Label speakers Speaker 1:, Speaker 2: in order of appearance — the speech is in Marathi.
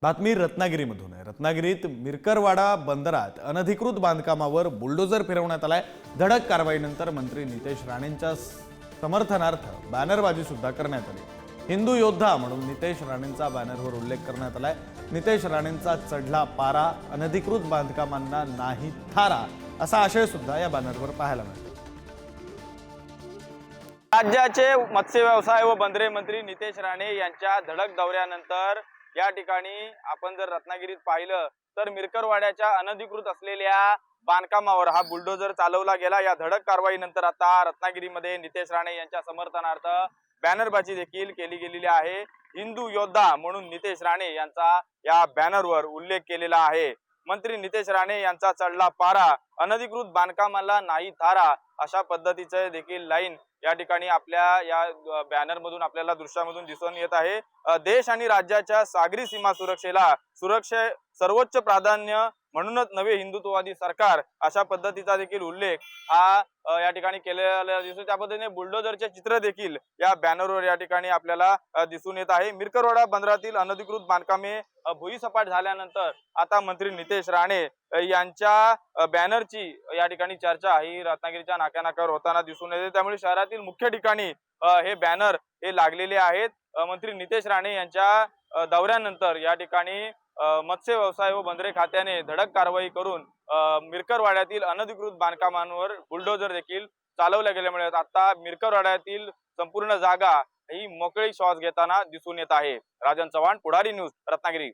Speaker 1: बातमी रत्नागिरीमधून आहे। रत्नागिरीत मिरकरवाडा बंदरात अनधिकृत बांधकामावर बुलडोजर फिरवण्यात आलाय। धडक कारवाईनंतर मंत्री नितेश राणेंच्या समर्थनार्थ बॅनरबाजी सुद्धा करण्यात आली। हिंदू योद्धा म्हणून नितेश राणेंचा बॅनरवर उल्लेख करण्यात आलाय। नितेश राणेंचा चढला पारा, अनधिकृत बांधकामांना नाही थारा असा आशय सुद्धा या बॅनरवर पाहायला मिळतो।
Speaker 2: राज्याचे मत्स्य व्यवसाय व बंदरे मंत्री नितेश राणे यांच्या धडक दौऱ्यानंतर या ठिकाणी आपण जर रत्नागिरीत पाहिलं तर मिरकरवाड्याच्या अनधिकृत असलेल्या बांधकामावर हा बुलडोजर चालवला गेला। या धडक कारवाईनंतर आता रत्नागिरीमध्ये नितेश राणे यांच्या समर्थनार्थ बॅनरबाजी देखील केली गेलेली आहे। हिंदू योद्धा म्हणून नितेश राणे यांचा या बॅनरवर उल्लेख केलेला आहे। मंत्री नितेश राणे यांचा चढला पारा, अनधिकृत बांधकामाला नाही थारा अशा पद्धतीचे देखील लाईन या ठिकाणी आपल्या या बॅनर मधून आपल्याला दृश्यामधून दिसून येत आहे। देश आणि राज्याच्या सागरी सीमा सुरक्षेला सर्वोच्च प्राधान्य म्हणूनच नवे हिंदुत्ववादी सरकार अशा पद्धतीचा देखील उल्लेख हा या ठिकाणी केलेला दिसतो। त्या पद्धतीने बुलडोजरचे चित्र देखील या बॅनरवर या ठिकाणी आपल्याला दिसून येत आहे। मिरकरवाडा बंदरातील अनधिकृत बांधकामे भुईसपाट झाल्यानंतर आता मंत्री नितेश राणे यांच्या बॅनरची या ठिकाणी चर्चा ही रत्नागिरीच्या नाक्यानाक्यावर होताना दिसून येते। त्यामुळे शहरातील मुख्य ठिकाणी हे बॅनर हे लागलेले आहेत। मंत्री नितेश राणे यांच्या दौऱ्यानंतर या ठिकाणी मत्स्य व्यवसाय व बंदरे खात्याने धडक कारवाई करून मिरकरवाड्यातील अनधिकृत बांधकामांवर बुलडोजर देखील चालवल्या गेल्यामुळे आता मिरकरवाड्यातील संपूर्ण जागा ही मोकळी श्वास घेताना दिसून येत आहे। राजन चव्हाण, पुढारी न्यूज, रत्नागिरी।